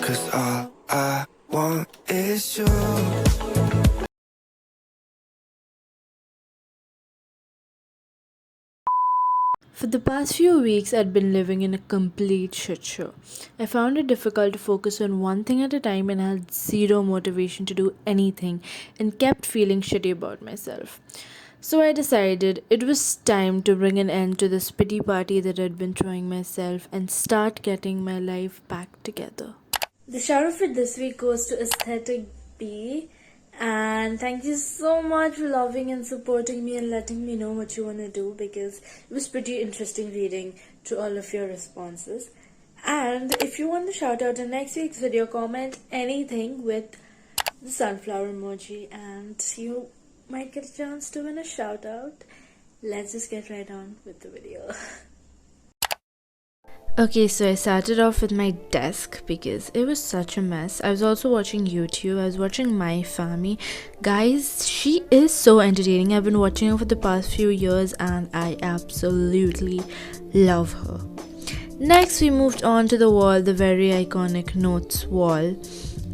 'cause all I want is you. For the past few weeks, I'd been living in a complete shit show. I found it difficult to focus on one thing at a time and had zero motivation to do anything and kept feeling shitty about myself. So I decided it was time to bring an end to this pity party that I'd been throwing myself and start getting my life back together. The shout out for this week goes to Aesthetic B. And thank you so much for loving and supporting me and letting me know what you want to do, because it was pretty interesting reading to all of your responses. And if you want to shout out in next week's video, comment anything with the sunflower emoji and you might get a chance to win a shout out. Let's just get right on with the video. Okay, so I started off with my desk because it was such a mess. I was also watching YouTube. I was watching My Family. Guys, she is so entertaining. I've been watching her for the past few years and I absolutely love her. Next, we moved on to the wall, the very iconic notes wall.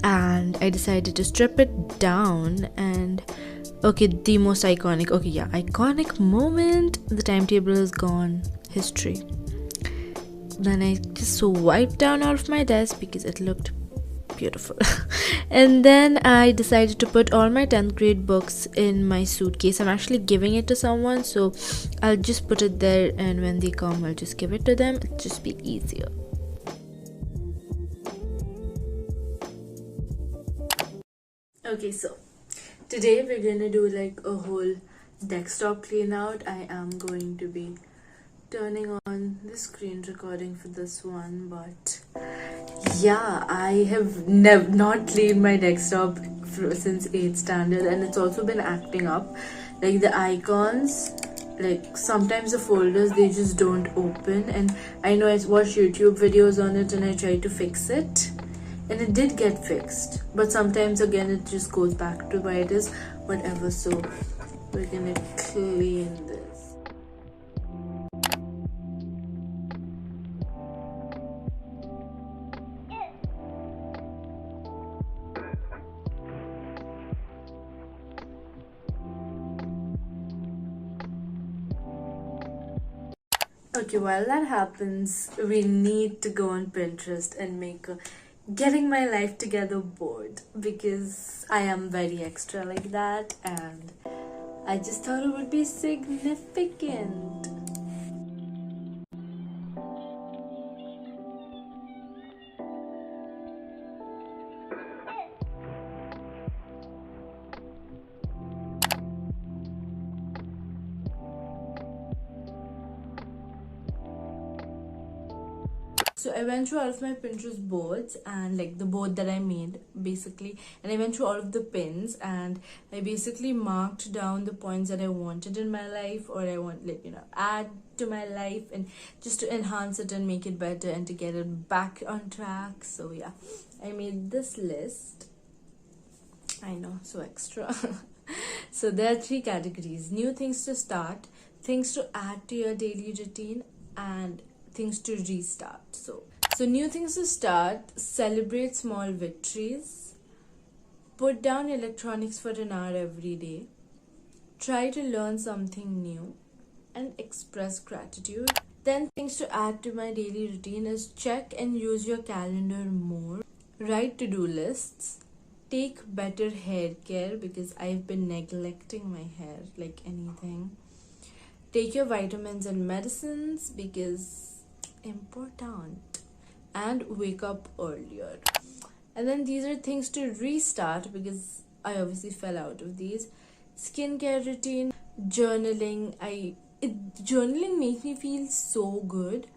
And I decided to strip it down and... Okay, the most iconic... Okay, yeah, iconic moment. The timetable is gone. History. Then I just wiped down out of my desk because it looked beautiful. And then I decided to put all my 10th grade books in my suitcase. I'm actually giving it to someone, so I'll just put it there, and when they come I'll just give it to them. It'll just be easier. Okay, so today we're gonna do like a whole desktop clean out. I am going to be turning on the screen recording for this one, but yeah, I have not cleaned my desktop since 8th standard, and it's also been acting up. Like the icons, like sometimes the folders, they just don't open, and I know I watched YouTube videos on it and I tried to fix it and it did get fixed, but sometimes again it just goes back to where it is. Whatever, so we're gonna clean this. Okay, while that happens, we need to go on Pinterest and make a getting my life together board, because I am very extra like that and I just thought it would be significant. So I went through all of my Pinterest boards and like the board that I made basically, and I went through all of the pins and I basically marked down the points that I wanted in my life, or I want, like, add to my life, and just to enhance it and make it better and to get it back on track. So yeah, I made this list. I know, so extra. So there are 3 categories: new things to start, things to add to your daily routine, and things to restart. So new things to start: celebrate small victories, put down electronics for an hour every day, try to learn something new, and express gratitude. Then things to add to my daily routine is check and use your calendar more, write to-do lists, take better hair care because I've been neglecting my hair like anything, take your vitamins and medicines because important, and wake up earlier. And then these are things to restart because I obviously fell out of these: skincare routine, journaling. Journaling makes me feel so good,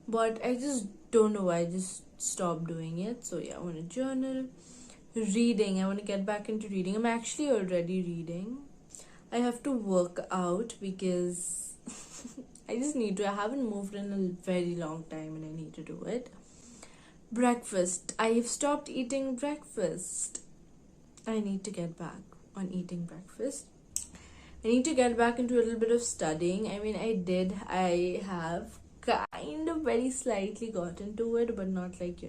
but I just don't know why I just stopped doing it. So yeah, I want to journal. Reading, I want to get back into reading. I'm actually already reading. I have to work out because I just need to. I haven't moved in a very long time and I need to do it. Breakfast. I have stopped eating breakfast. I need to get back on eating breakfast. I need to get back into a little bit of studying. I have kind of very slightly got into it, but not like,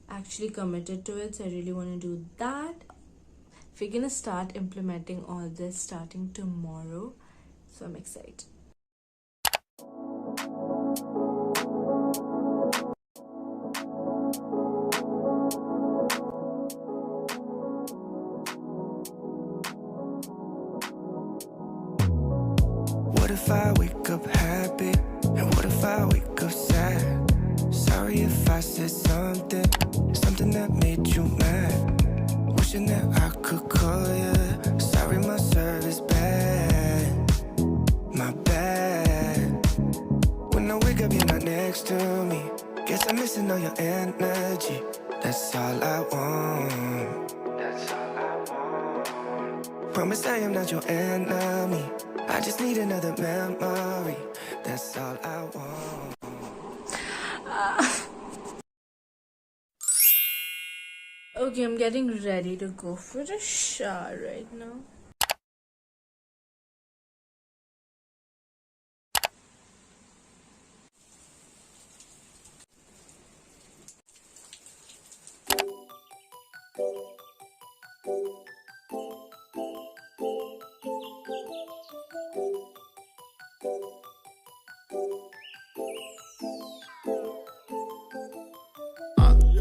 actually committed to it, so I really want to do that. We're gonna start implementing all this starting tomorrow, so I'm excited. What if I wake up happy? And what if I wake up sad? Sorry if I said something that made you mad. Wishing that I could call you. Sorry, my service bad. My bad. When I wake up, you're not next to me. Guess I'm missing all your energy. That's all I want. That's all I want. Promise I am not your enemy. I just need another memory. That's all I want. Okay, I'm getting ready to go for a shower right now.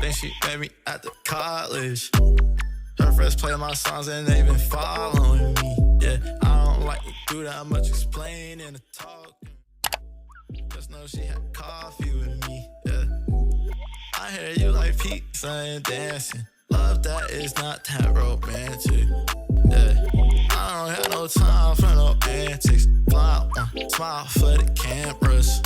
Then she met me at the college. Her friends play my songs and they been following me. Yeah, I don't like to do that much explaining and talking. Just know she had coffee with me. Yeah, I hear you like pizza and dancing. Love that is not that romantic. Yeah, I don't have no time for no antics. Fly one, smile for the cameras.